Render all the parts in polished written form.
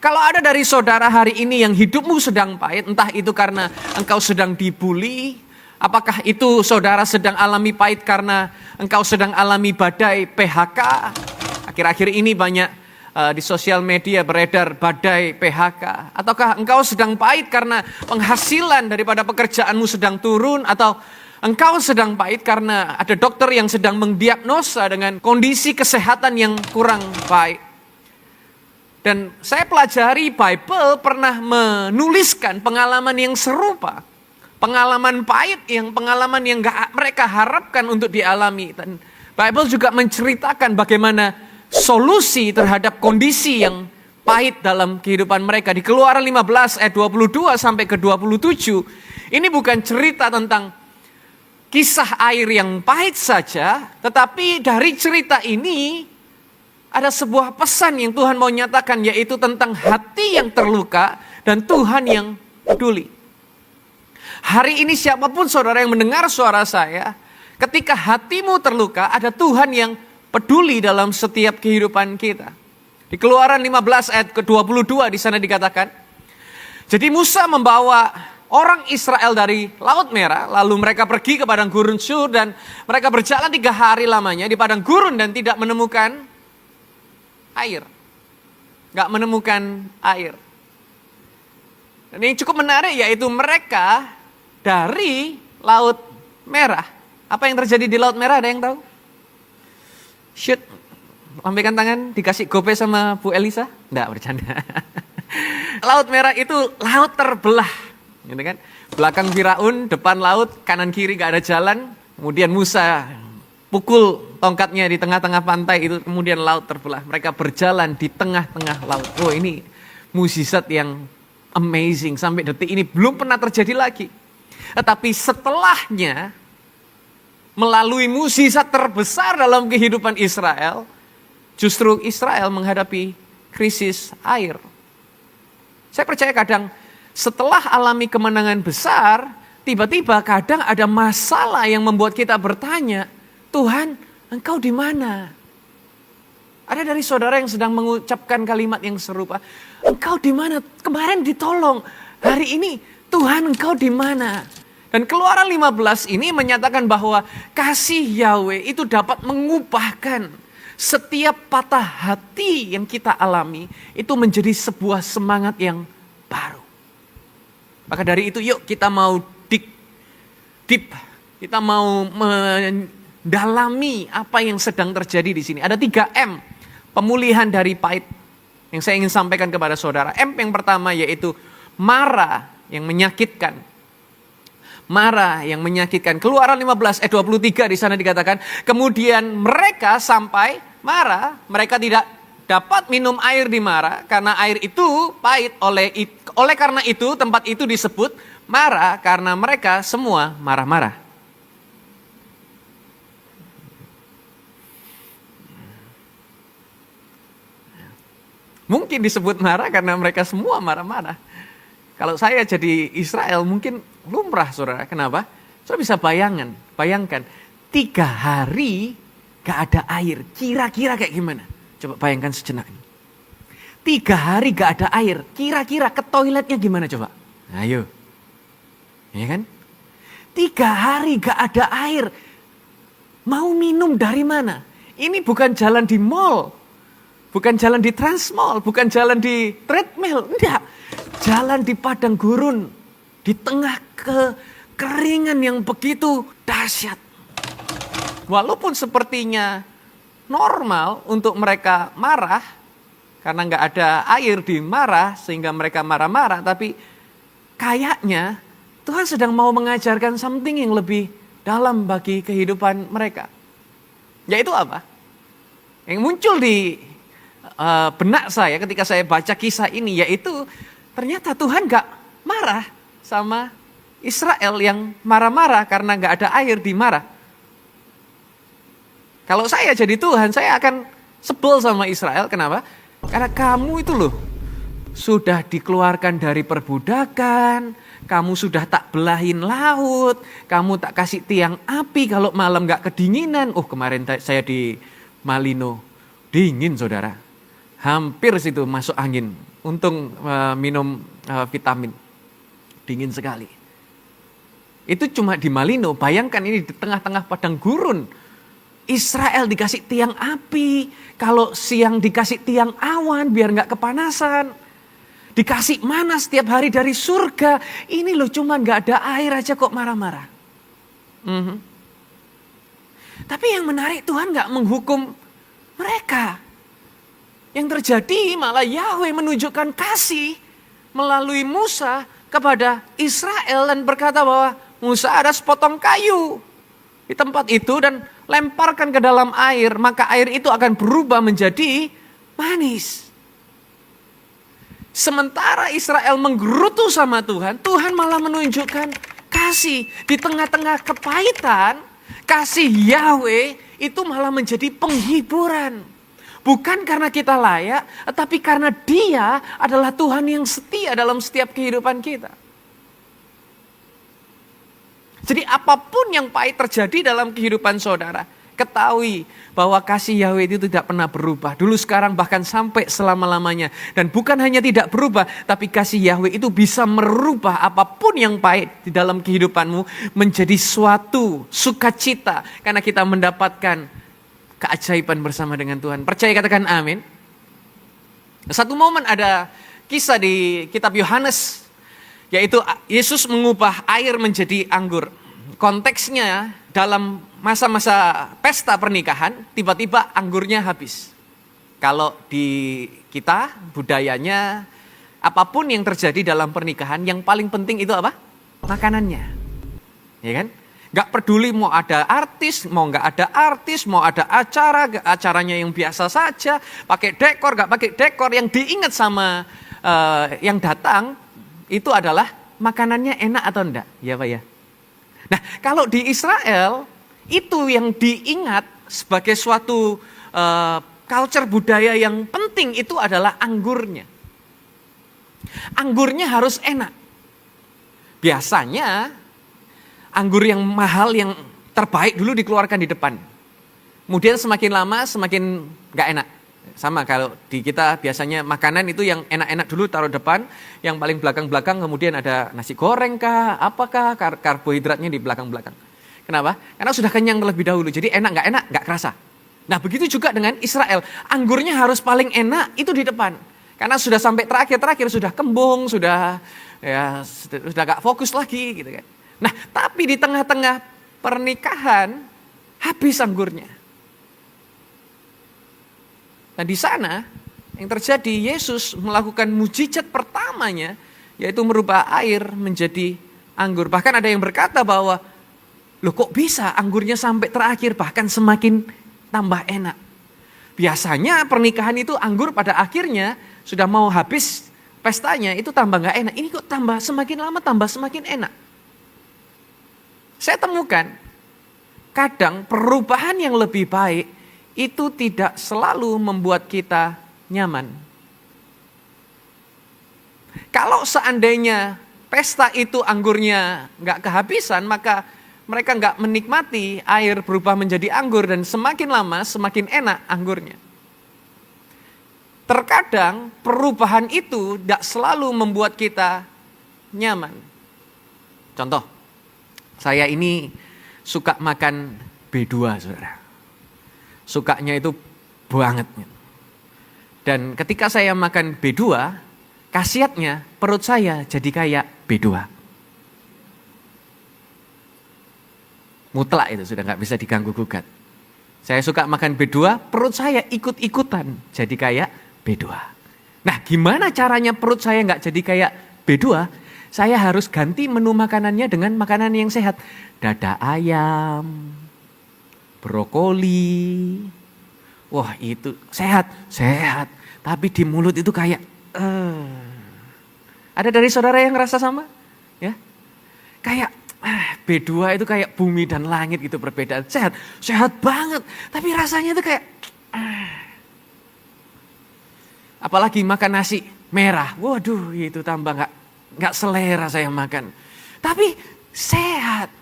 Kalau ada dari saudara hari ini yang hidupmu sedang pahit, entah itu karena engkau sedang dibully, apakah itu saudara sedang alami pahit karena engkau sedang alami badai PHK. Akhir-akhir ini banyak di sosial media beredar badai PHK. Ataukah engkau sedang pahit karena penghasilan daripada pekerjaanmu sedang turun, atau engkau sedang pahit karena ada dokter yang sedang mendiagnosa dengan kondisi kesehatan yang kurang baik. Dan saya pelajari Bible pernah menuliskan pengalaman yang serupa. Pengalaman pahit pengalaman yang gak mereka harapkan untuk dialami. Dan Bible juga menceritakan bagaimana solusi terhadap kondisi yang pahit dalam kehidupan mereka. Di Keluaran 15 ayat 22 sampai ke 27. Ini bukan cerita tentang kisah air yang pahit saja. Tetapi dari cerita ini ada sebuah pesan yang Tuhan mau nyatakan, yaitu tentang hati yang terluka dan Tuhan yang peduli. Hari ini siapapun saudara yang mendengar suara saya, ketika hatimu terluka, ada Tuhan yang peduli dalam setiap kehidupan kita. Di Keluaran 15 ayat ke-22 di sana dikatakan, jadi Musa membawa orang Israel dari Laut Merah, lalu mereka pergi ke padang gurun Sur, dan mereka berjalan 3 hari lamanya di padang gurun dan tidak menemukan air. Gak menemukan air. Dan yang cukup menarik yaitu mereka dari Laut Merah. Apa yang terjadi di Laut Merah, ada yang tahu? Shoot. Lambaikan tangan, dikasih gope sama Bu Elisa? Enggak, bercanda. Laut Merah itu laut terbelah. Gitu kan? Belakang Firaun, depan laut, kanan kiri gak ada jalan. Kemudian Musa pukul tongkatnya di tengah-tengah pantai itu, kemudian laut terbelah. Mereka berjalan di tengah-tengah laut. Oh, ini mukjizat yang amazing. Sampai detik ini belum pernah terjadi lagi. Tetapi setelahnya, melalui mukjizat terbesar dalam kehidupan Israel, justru Israel menghadapi krisis air. Saya percaya kadang setelah alami kemenangan besar, tiba-tiba kadang ada masalah yang membuat kita bertanya, Tuhan, Engkau di mana? Ada dari saudara yang sedang mengucapkan kalimat yang serupa. Engkau di mana? Kemarin ditolong. Hari ini, Tuhan Engkau di mana? Dan Keluaran 15 ini menyatakan bahwa kasih Yahweh itu dapat mengubahkan setiap patah hati yang kita alami. Itu menjadi sebuah semangat yang baru. Maka dari itu yuk kita mau deep. Kita mau dalami apa yang sedang terjadi di sini. Ada 3M pemulihan dari pahit yang saya ingin sampaikan kepada saudara. M yang pertama yaitu marah yang menyakitkan. Marah yang menyakitkan. Keluaran 15 ayat 23 di sana dikatakan, kemudian mereka sampai marah, mereka tidak dapat minum air di Mara karena air itu pahit. Oleh karena itu tempat itu disebut Mara karena mereka semua marah-marah. Mungkin disebut marah karena mereka semua marah-marah. Kalau saya jadi Israel mungkin lumrah saudara. Kenapa? Saudara bisa bayangkan 3 hari gak ada air. Kira-kira kayak gimana? Coba bayangkan sejenak. 3 hari gak ada air. Kira-kira ke toiletnya gimana coba? Ayo. Ya kan? 3 hari gak ada air. Mau minum dari mana? Ini bukan jalan di mall. Bukan jalan di Transmall, bukan jalan di treadmill, enggak. Jalan di padang gurun, di tengah kekeringan yang begitu dahsyat. Walaupun sepertinya normal untuk mereka marah, karena enggak ada air di Mara, sehingga mereka marah-marah. Tapi kayaknya Tuhan sedang mau mengajarkan something yang lebih dalam bagi kehidupan mereka. Yaitu apa? Yang muncul di benak saya ketika saya baca kisah ini, yaitu ternyata Tuhan gak marah sama Israel yang marah-marah karena gak ada air di Mara. Kalau saya jadi Tuhan, saya akan sebel sama Israel. Kenapa? Karena kamu itu loh sudah dikeluarkan dari perbudakan, kamu sudah tak belahin laut, kamu tak kasih tiang api kalau malam gak kedinginan. Kemarin saya di Malino, dingin saudara. Hampir situ masuk angin. untung minum vitamin, dingin sekali. Itu cuma di Malino, bayangkan ini di tengah-tengah padang gurun. Israel dikasih tiang api, kalau siang dikasih tiang awan biar nggak kepanasan. Dikasih mana setiap hari dari surga. Ini loh cuma nggak ada air aja kok marah-marah. Tapi yang menarik Tuhan nggak menghukum mereka. Yang terjadi malah Yahweh menunjukkan kasih melalui Musa kepada Israel dan berkata bahwa Musa ada sepotong kayu di tempat itu dan lemparkan ke dalam air, maka air itu akan berubah menjadi manis. Sementara Israel menggerutu sama Tuhan, Tuhan malah menunjukkan kasih. Di tengah-tengah kepahitan, kasih Yahweh itu malah menjadi penghiburan. Bukan karena kita layak, tetapi karena Dia adalah Tuhan yang setia dalam setiap kehidupan kita. Jadi apapun yang pahit terjadi dalam kehidupan saudara, ketahui bahwa kasih Yahweh itu tidak pernah berubah. Dulu, sekarang, bahkan sampai selama-lamanya. Dan bukan hanya tidak berubah, tapi kasih Yahweh itu bisa merubah apapun yang pahit di dalam kehidupanmu menjadi suatu sukacita. Karena kita mendapatkan keajaiban bersama dengan Tuhan. Percaya, katakan amin. Satu momen ada kisah di kitab Yohanes, yaitu Yesus mengubah air menjadi anggur. Konteksnya dalam masa-masa pesta pernikahan, tiba-tiba anggurnya habis. Kalau di kita, budayanya, apapun yang terjadi dalam pernikahan, yang paling penting itu apa? Makanannya. Ya kan? Gak peduli mau ada artis, mau gak ada artis, mau ada acara, acaranya yang biasa saja, pakai dekor, gak pakai dekor, yang diingat sama yang datang, itu adalah makanannya enak atau enggak. Ya Pak ya? Nah, kalau di Israel, itu yang diingat sebagai suatu culture budaya yang penting itu adalah anggurnya. Anggurnya harus enak. Biasanya, anggur yang mahal, yang terbaik dulu dikeluarkan di depan. Kemudian semakin lama semakin gak enak. Sama kalau di kita biasanya makanan itu yang enak-enak dulu taruh depan, yang paling belakang-belakang kemudian ada nasi goreng kah, apakah karbohidratnya di belakang-belakang. Kenapa? Karena sudah kenyang terlebih dahulu, jadi enak gak kerasa. Nah begitu juga dengan Israel, anggurnya harus paling enak itu di depan. Karena sudah sampai terakhir sudah kembung, sudah gak fokus lagi gitu kan. Nah tapi di tengah-tengah pernikahan habis anggurnya. Nah di sana yang terjadi, Yesus melakukan mujizat pertamanya, yaitu merubah air menjadi anggur. Bahkan ada yang berkata bahwa, loh kok bisa anggurnya sampai terakhir bahkan semakin tambah enak. Biasanya pernikahan itu anggur pada akhirnya sudah mau habis pestanya itu tambah gak enak. Ini kok tambah semakin lama tambah semakin enak. Saya temukan kadang perubahan yang lebih baik itu tidak selalu membuat kita nyaman. Kalau seandainya pesta itu anggurnya gak kehabisan, maka mereka gak menikmati air berubah menjadi anggur dan semakin lama semakin enak anggurnya. Terkadang perubahan itu gak selalu membuat kita nyaman. Contoh, saya ini suka makan B2, saudara. Sukanya itu banget. Dan ketika saya makan B2, khasiatnya perut saya jadi kayak B2. Mutlak itu, sudah gak bisa diganggu gugat. Saya suka makan B2, perut saya ikut-ikutan jadi kayak B2. Nah gimana caranya perut saya gak jadi kayak B2? Saya harus ganti menu makanannya dengan makanan yang sehat. Dada ayam, brokoli, wah itu sehat. Tapi di mulut itu kayak, ada dari saudara yang ngerasa sama? Ya, kayak B2 itu kayak bumi dan langit gitu perbedaan. Sehat banget, tapi rasanya itu kayak, apalagi makan nasi merah, waduh itu tambah nggak selera saya makan. Tapi sehat.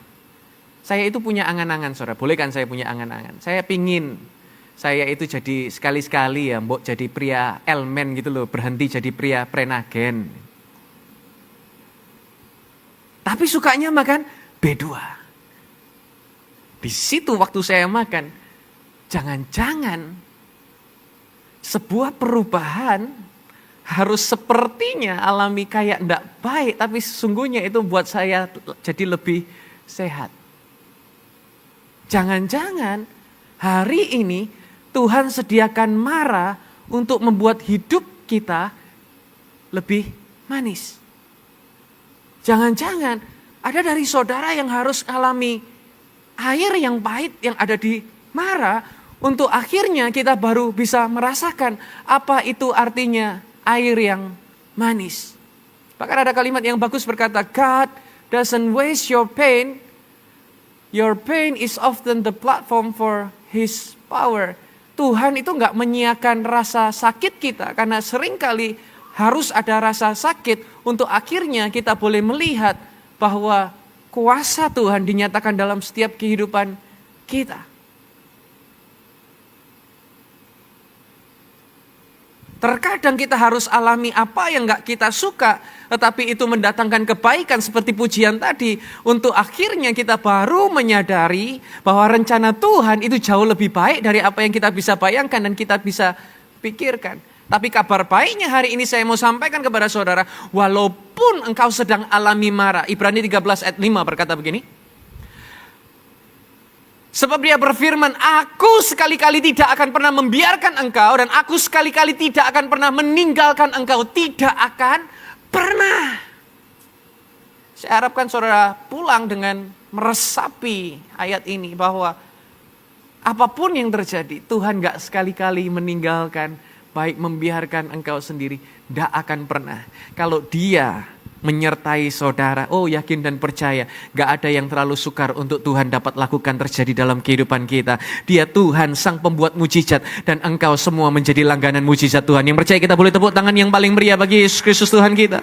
Saya itu punya angan-angan, saudara. Boleh kan saya punya angan-angan? Saya pingin saya itu jadi sekali-sekali ya, mbok jadi pria elmen gitu loh, berhenti jadi pria prenagen. Tapi sukanya makan B2. Di situ waktu saya makan, jangan-jangan sebuah perubahan harus sepertinya alami kayak enggak baik, tapi sesungguhnya itu buat saya jadi lebih sehat. Jangan-jangan hari ini Tuhan sediakan mara untuk membuat hidup kita lebih manis. Jangan-jangan ada dari saudara yang harus alami air yang pahit yang ada di mara, untuk akhirnya kita baru bisa merasakan apa itu artinya air yang manis. Bahkan ada kalimat yang bagus berkata, God doesn't waste your pain. Your pain is often the platform for His power. Tuhan itu gak menyiapkan rasa sakit kita, karena seringkali harus ada rasa sakit untuk akhirnya kita boleh melihat bahwa kuasa Tuhan dinyatakan dalam setiap kehidupan kita. Terkadang kita harus alami apa yang gak kita suka, tetapi itu mendatangkan kebaikan seperti pujian tadi. Untuk akhirnya kita baru menyadari bahwa rencana Tuhan itu jauh lebih baik dari apa yang kita bisa bayangkan dan kita bisa pikirkan. Tapi kabar baiknya hari ini saya mau sampaikan kepada saudara, walaupun engkau sedang alami mara, Ibrani 13 ayat 5 berkata begini. Sebab dia berfirman, aku sekali-kali tidak akan pernah membiarkan engkau, dan aku sekali-kali tidak akan pernah meninggalkan engkau. Tidak akan pernah. Saya harapkan saudara pulang dengan meresapi ayat ini, bahwa apapun yang terjadi, Tuhan gak sekali-kali meninggalkan, baik membiarkan engkau sendiri. Gak akan pernah. Kalau Dia menyertai saudara, oh yakin dan percaya, gak ada yang terlalu sukar untuk Tuhan dapat lakukan terjadi dalam kehidupan kita. Dia Tuhan sang pembuat mujizat, dan engkau semua menjadi langganan mujizat Tuhan. Yang percaya kita boleh tepuk tangan yang paling meriah bagi Yesus Kristus Tuhan kita.